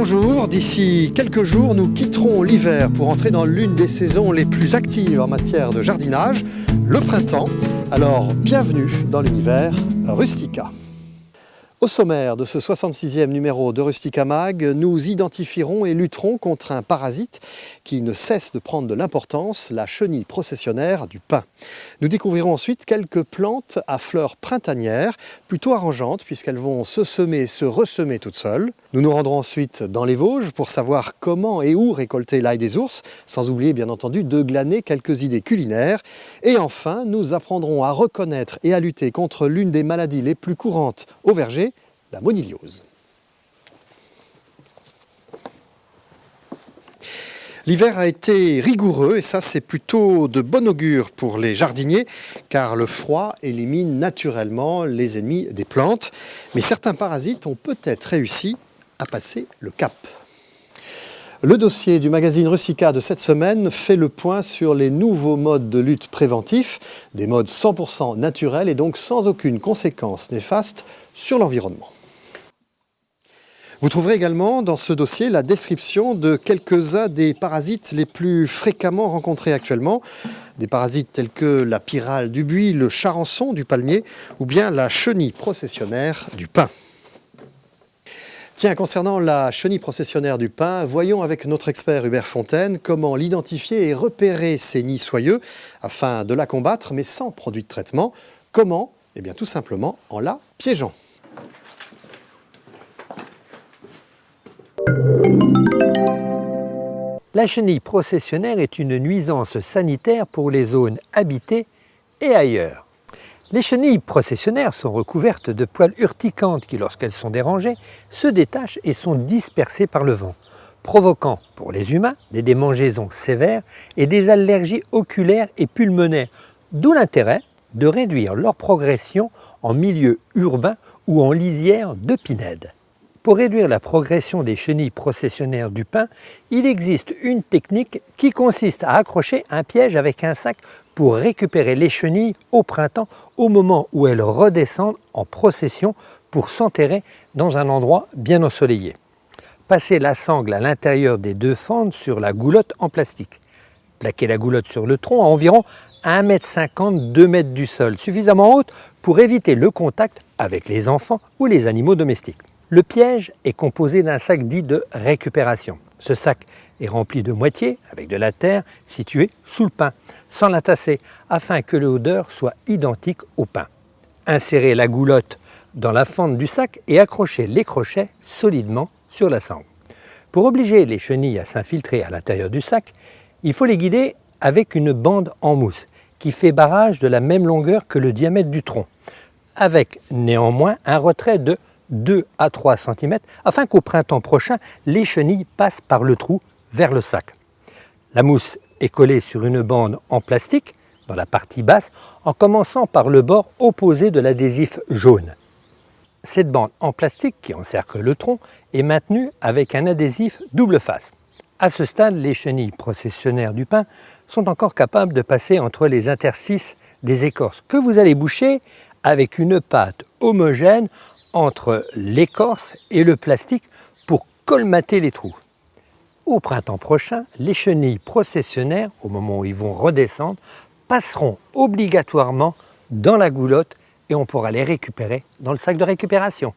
Bonjour, d'ici quelques jours, nous quitterons l'hiver pour entrer dans l'une des saisons les plus actives en matière de jardinage, le printemps. Alors, bienvenue dans l'univers Rustica. Au sommaire de ce 66e numéro de Rustica Mag, nous identifierons et lutterons contre un parasite qui ne cesse de prendre de l'importance, la chenille processionnaire du pin. Nous découvrirons ensuite quelques plantes à fleurs printanières, plutôt arrangeantes puisqu'elles vont se semer et se ressemer toutes seules. Nous nous rendrons ensuite dans les Vosges pour savoir comment et où récolter l'ail des ours, sans oublier bien entendu de glaner quelques idées culinaires. Et enfin, nous apprendrons à reconnaître et à lutter contre l'une des maladies les plus courantes au verger, la moniliose. L'hiver a été rigoureux et ça c'est plutôt de bon augure pour les jardiniers car le froid élimine naturellement les ennemis des plantes. Mais certains parasites ont peut-être réussi à passer le cap. Le dossier du magazine Rustica de cette semaine fait le point sur les nouveaux modes de lutte préventifs, des modes 100% naturels et donc sans aucune conséquence néfaste sur l'environnement. Vous trouverez également dans ce dossier la description de quelques-uns des parasites les plus fréquemment rencontrés actuellement. Des parasites tels que la pyrale du buis, le charançon du palmier ou bien la chenille processionnaire du pin. Tiens, concernant la chenille processionnaire du pin, voyons avec notre expert Hubert Fontaine comment l'identifier et repérer ces nids soyeux afin de la combattre mais sans produit de traitement. Comment ? Eh bien tout simplement en la piégeant. La chenille processionnaire est une nuisance sanitaire pour les zones habitées et ailleurs. Les chenilles processionnaires sont recouvertes de poils urticantes qui, lorsqu'elles sont dérangées, se détachent et sont dispersées par le vent, provoquant pour les humains des démangeaisons sévères et des allergies oculaires et pulmonaires, d'où l'intérêt de réduire leur progression en milieu urbain ou en lisière de pinèdes. Pour réduire la progression des chenilles processionnaires du pin, il existe une technique qui consiste à accrocher un piège avec un sac pour récupérer les chenilles au printemps, au moment où elles redescendent en procession pour s'enterrer dans un endroit bien ensoleillé. Passez la sangle à l'intérieur des deux fentes sur la goulotte en plastique. Plaquez la goulotte sur le tronc à environ 1,50 m, 2 m du sol, suffisamment haute pour éviter le contact avec les enfants ou les animaux domestiques. Le piège est composé d'un sac dit de récupération. Ce sac est rempli de moitié avec de la terre située sous le pin, sans la tasser, afin que l'odeur soit identique au pin. Insérez la goulotte dans la fente du sac et accrochez les crochets solidement sur la sangle. Pour obliger les chenilles à s'infiltrer à l'intérieur du sac, il faut les guider avec une bande en mousse qui fait barrage de la même longueur que le diamètre du tronc, avec néanmoins un retrait de 2 à 3 cm afin qu'au printemps prochain, les chenilles passent par le trou vers le sac. La mousse est collée sur une bande en plastique dans la partie basse en commençant par le bord opposé de l'adhésif jaune. Cette bande en plastique qui encercle le tronc est maintenue avec un adhésif double face. À ce stade, les chenilles processionnaires du pin sont encore capables de passer entre les interstices des écorces que vous allez boucher avec une pâte homogène entre l'écorce et le plastique pour colmater les trous. Au printemps prochain, les chenilles processionnaires, au moment où ils vont redescendre, passeront obligatoirement dans la goulotte et on pourra les récupérer dans le sac de récupération.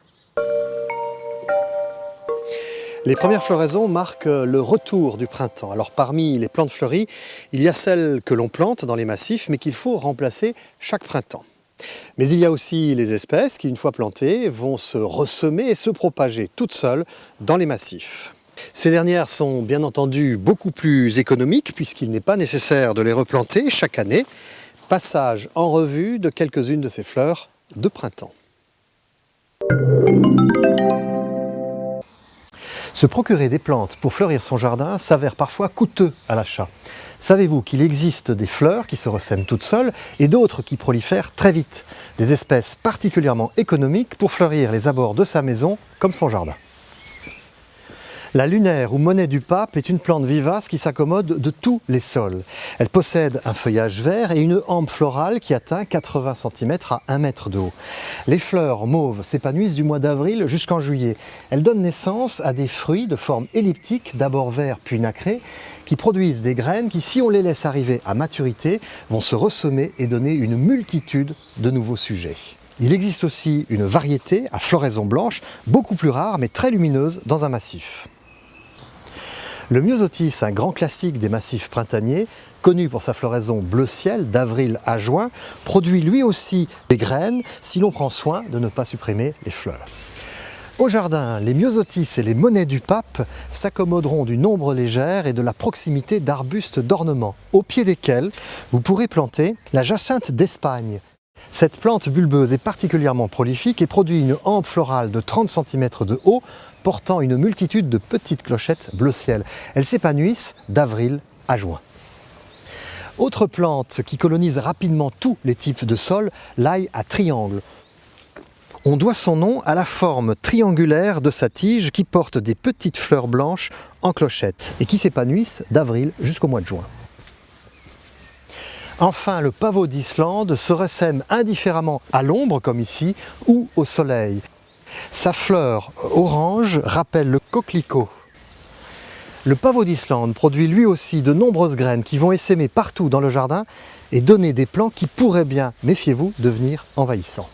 Les premières floraisons marquent le retour du printemps. Alors parmi les plantes fleuries, il y a celles que l'on plante dans les massifs mais qu'il faut remplacer chaque printemps. Mais il y a aussi les espèces qui, une fois plantées, vont se ressemer et se propager toutes seules dans les massifs. Ces dernières sont bien entendu beaucoup plus économiques puisqu'il n'est pas nécessaire de les replanter chaque année. Passage en revue de quelques-unes de ces fleurs de printemps. Se procurer des plantes pour fleurir son jardin s'avère parfois coûteux à l'achat. Savez-vous qu'il existe des fleurs qui se ressèment toutes seules et d'autres qui prolifèrent très vite, des espèces particulièrement économiques pour fleurir les abords de sa maison comme son jardin. La lunaire ou monnaie du pape est une plante vivace qui s'accommode de tous les sols. Elle possède un feuillage vert et une hampe florale qui atteint 80 cm à 1 mètre de haut. Les fleurs mauves s'épanouissent du mois d'avril jusqu'en juillet. Elles donnent naissance à des fruits de forme elliptique, d'abord verts puis nacrés, qui produisent des graines qui, si on les laisse arriver à maturité, vont se ressemer et donner une multitude de nouveaux sujets. Il existe aussi une variété à floraison blanche, beaucoup plus rare mais très lumineuse dans un massif. Le myosotis, un grand classique des massifs printaniers, connu pour sa floraison bleu ciel d'avril à juin, produit lui aussi des graines si l'on prend soin de ne pas supprimer les fleurs. Au jardin, les myosotis et les monnaies du pape s'accommoderont d'une ombre légère et de la proximité d'arbustes d'ornement, au pied desquels vous pourrez planter la jacinthe d'Espagne. Cette plante bulbeuse est particulièrement prolifique et produit une hampe florale de 30 cm de haut, portant une multitude de petites clochettes bleu ciel. Elles s'épanouissent d'avril à juin. Autre plante qui colonise rapidement tous les types de sols, l'ail à triangle. On doit son nom à la forme triangulaire de sa tige qui porte des petites fleurs blanches en clochettes et qui s'épanouissent d'avril jusqu'au mois de juin. Enfin, le pavot d'Islande se ressème indifféremment à l'ombre, comme ici, ou au soleil. Sa fleur orange rappelle le coquelicot. Le pavot d'Islande produit lui aussi de nombreuses graines qui vont essaimer partout dans le jardin et donner des plants qui pourraient bien, méfiez-vous, devenir envahissants.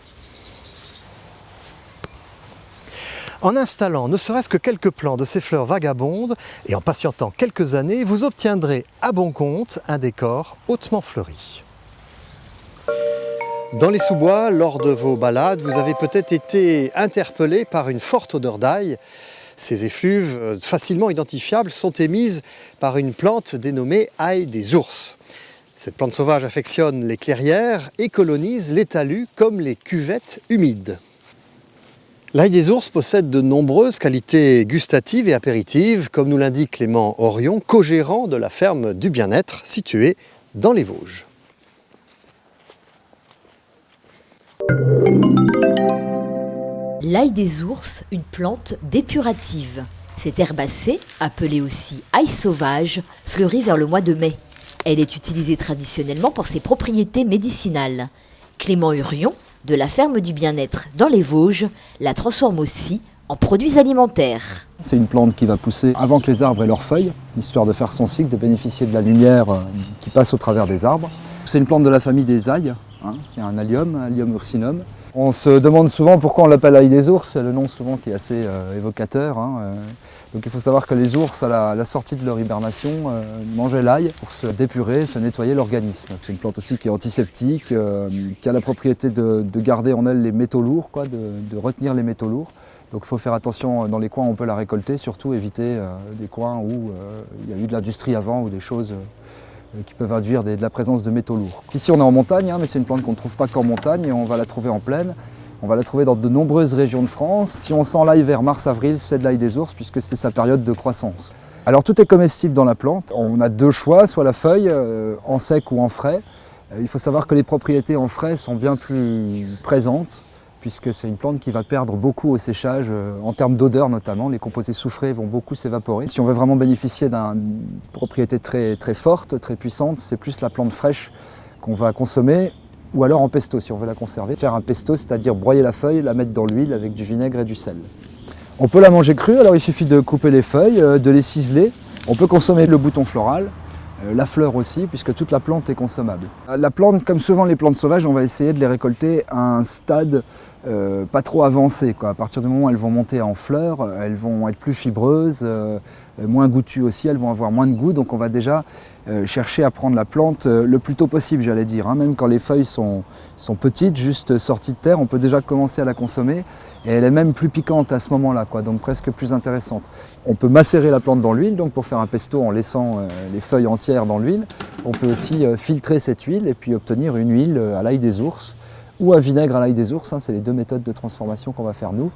En installant ne serait-ce que quelques plants de ces fleurs vagabondes et en patientant quelques années, vous obtiendrez à bon compte un décor hautement fleuri. Dans les sous-bois, lors de vos balades, vous avez peut-être été interpellé par une forte odeur d'ail. Ces effluves, facilement identifiables, sont émises par une plante dénommée ail des ours. Cette plante sauvage affectionne les clairières et colonise les talus comme les cuvettes humides. L'ail des ours possède de nombreuses qualités gustatives et apéritives, comme nous l'indique Clément Orion, co-gérant de la ferme du Bien-être située dans les Vosges. L'ail des ours, une plante dépurative. Cette herbacée, appelée aussi ail sauvage, fleurit vers le mois de mai. Elle est utilisée traditionnellement pour ses propriétés médicinales. Clément Orion, de la ferme du Bien-être dans les Vosges, la transforme aussi en produits alimentaires. C'est une plante qui va pousser avant que les arbres aient leurs feuilles, histoire de faire son cycle, de bénéficier de la lumière qui passe au travers des arbres. C'est une plante de la famille des ailles, c'est un Allium ursinum. On se demande souvent pourquoi on l'appelle ail des ours, c'est le nom souvent qui est assez évocateur. Donc il faut savoir que les ours, à la sortie de leur hibernation, mangeaient l'ail pour se dépurer, se nettoyer l'organisme. C'est une plante aussi qui est antiseptique, qui a la propriété de garder en elle les métaux lourds, de retenir les métaux lourds. Donc il faut faire attention dans les coins où on peut la récolter, surtout éviter des coins où il y a eu de l'industrie avant ou des choses qui peuvent induire de la présence de métaux lourds. Ici on est en montagne, mais c'est une plante qu'on ne trouve pas qu'en montagne et on va la trouver en plaine. On va la trouver dans de nombreuses régions de France. Si on sent l'ail vers mars-avril, c'est de l'ail des ours puisque c'est sa période de croissance. Alors tout est comestible dans la plante. On a deux choix, soit la feuille en sec ou en frais. Il faut savoir que les propriétés en frais sont bien plus présentes puisque c'est une plante qui va perdre beaucoup au séchage, en termes d'odeur notamment. Les composés soufrés vont beaucoup s'évaporer. Si on veut vraiment bénéficier d'une propriété très, très forte, très puissante, c'est plus la plante fraîche qu'on va consommer. Ou alors en pesto si on veut la conserver. Faire un pesto, c'est-à-dire broyer la feuille, la mettre dans l'huile avec du vinaigre et du sel. On peut la manger crue, alors il suffit de couper les feuilles, de les ciseler. On peut consommer le bouton floral, la fleur aussi, puisque toute la plante est consommable. La plante, comme souvent les plantes sauvages, on va essayer de les récolter à un stade pas trop avancé. À partir du moment où elles vont monter en fleurs, elles vont être plus fibreuses, moins goûtues aussi, elles vont avoir moins de goût, donc on va déjà chercher à prendre la plante le plus tôt possible, j'allais dire. Même quand les feuilles sont petites, juste sorties de terre, on peut déjà commencer à la consommer. Et elle est même plus piquante à ce moment-là, donc presque plus intéressante. On peut macérer la plante dans l'huile, donc pour faire un pesto en laissant les feuilles entières dans l'huile. On peut aussi filtrer cette huile et puis obtenir une huile à l'ail des ours ou un vinaigre à l'ail des ours. C'est les deux méthodes de transformation qu'on va faire nous.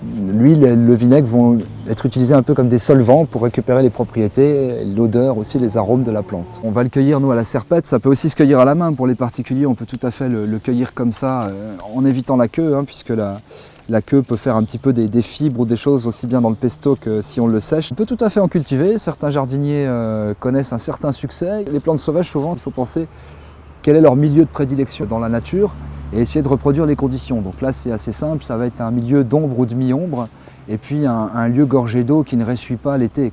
L'huile et le vinaigre vont être utilisés un peu comme des solvants pour récupérer les propriétés, l'odeur aussi, les arômes de la plante. On va le cueillir nous à la serpette, ça peut aussi se cueillir à la main pour les particuliers, on peut tout à fait le cueillir comme ça en évitant la queue, puisque La queue peut faire un petit peu des fibres ou des choses aussi bien dans le pesto que si on le sèche. On peut tout à fait en cultiver. Certains jardiniers connaissent un certain succès. Les plantes sauvages, souvent, il faut penser quel est leur milieu de prédilection dans la nature et essayer de reproduire les conditions. Donc là, c'est assez simple, ça va être un milieu d'ombre ou de mi-ombre et puis un lieu gorgé d'eau qui ne ressuie pas l'été,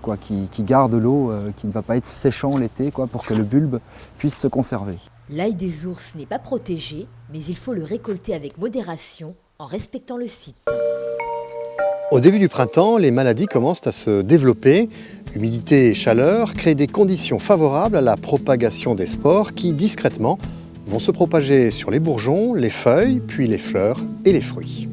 qui garde l'eau, qui ne va pas être séchant l'été pour que le bulbe puisse se conserver. L'ail des ours n'est pas protégé, mais il faut le récolter avec modération en respectant le site. Au début du printemps, les maladies commencent à se développer. Humidité et chaleur créent des conditions favorables à la propagation des spores qui, discrètement, vont se propager sur les bourgeons, les feuilles, puis les fleurs et les fruits.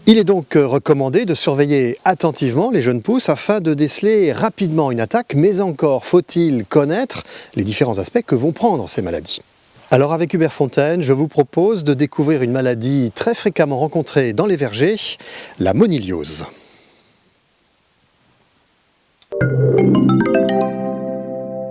Il est donc recommandé de surveiller attentivement les jeunes pousses afin de déceler rapidement une attaque, mais encore faut-il connaître les différents aspects que vont prendre ces maladies. Alors avec Hubert Fontaine, je vous propose de découvrir une maladie très fréquemment rencontrée dans les vergers, la moniliose.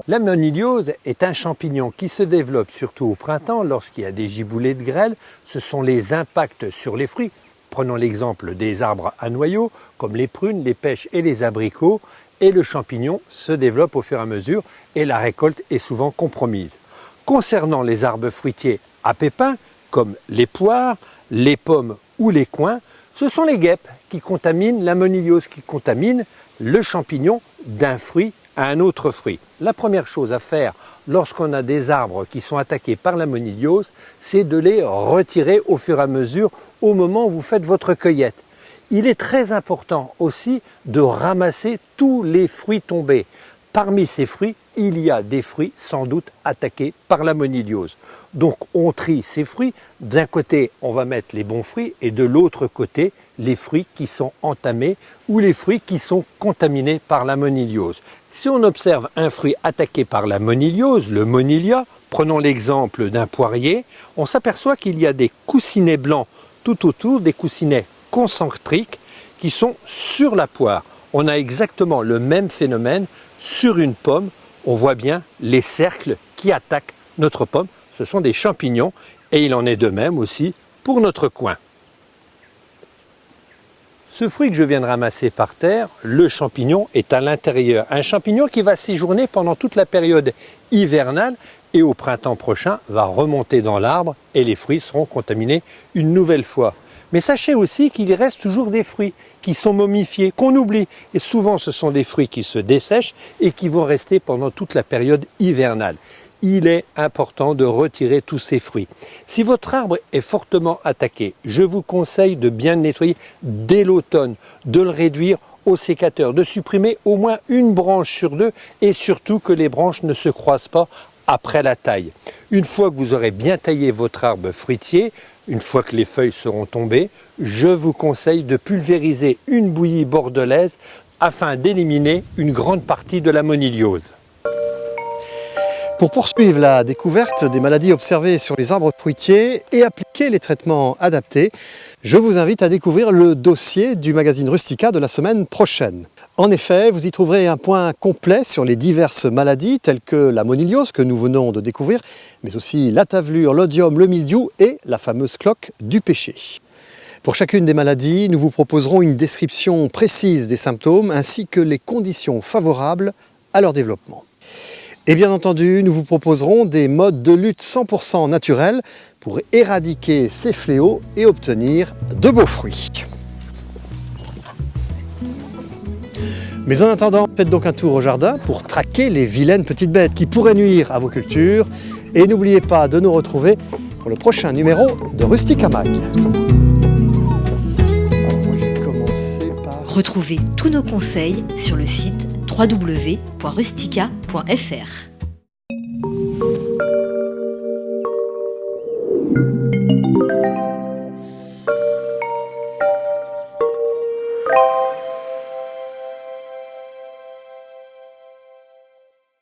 La moniliose est un champignon qui se développe surtout au printemps lorsqu'il y a des giboulées de grêle. Ce sont les impacts sur les fruits. Prenons l'exemple des arbres à noyaux comme les prunes, les pêches et les abricots. Et le champignon se développe au fur et à mesure et la récolte est souvent compromise. Concernant les arbres fruitiers à pépins, comme les poires, les pommes ou les coings, ce sont les guêpes qui contaminent la moniliose, qui contaminent le champignon d'un fruit à un autre fruit. La première chose à faire lorsqu'on a des arbres qui sont attaqués par la moniliose, c'est de les retirer au fur et à mesure au moment où vous faites votre cueillette. Il est très important aussi de ramasser tous les fruits tombés. Parmi ces fruits, il y a des fruits sans doute attaqués par la moniliose. Donc on trie ces fruits. D'un côté, on va mettre les bons fruits et de l'autre côté, les fruits qui sont entamés ou les fruits qui sont contaminés par la moniliose. Si on observe un fruit attaqué par la moniliose, le monilia, prenons l'exemple d'un poirier, on s'aperçoit qu'il y a des coussinets blancs tout autour, des coussinets concentriques qui sont sur la poire. On a exactement le même phénomène sur une pomme. On voit bien les cercles qui attaquent notre pomme. Ce sont des champignons et il en est de même aussi pour notre coing. Ce fruit que je viens de ramasser par terre, le champignon est à l'intérieur. Un champignon qui va séjourner pendant toute la période hivernale et au printemps prochain va remonter dans l'arbre et les fruits seront contaminés une nouvelle fois. Mais sachez aussi qu'il reste toujours des fruits qui sont momifiés, qu'on oublie. Et souvent, ce sont des fruits qui se dessèchent et qui vont rester pendant toute la période hivernale. Il est important de retirer tous ces fruits. Si votre arbre est fortement attaqué, je vous conseille de bien le nettoyer dès l'automne, de le réduire au sécateur, de supprimer au moins une branche sur deux et surtout que les branches ne se croisent pas après la taille. Une fois que vous aurez bien taillé votre arbre fruitier, une fois que les feuilles seront tombées, je vous conseille de pulvériser une bouillie bordelaise afin d'éliminer une grande partie de la moniliose. Pour poursuivre la découverte des maladies observées sur les arbres fruitiers et appliquer les traitements adaptés, je vous invite à découvrir le dossier du magazine Rustica de la semaine prochaine. En effet, vous y trouverez un point complet sur les diverses maladies telles que la moniliose que nous venons de découvrir, mais aussi la tavelure, l'odium, le mildiou et la fameuse cloque du pêcher. Pour chacune des maladies, nous vous proposerons une description précise des symptômes ainsi que les conditions favorables à leur développement. Et bien entendu, nous vous proposerons des modes de lutte 100% naturels pour éradiquer ces fléaux et obtenir de beaux fruits. Mais en attendant, faites donc un tour au jardin pour traquer les vilaines petites bêtes qui pourraient nuire à vos cultures. Et n'oubliez pas de nous retrouver pour le prochain numéro de Rustica Mag. Retrouvez tous nos conseils sur le site www.rustica.fr.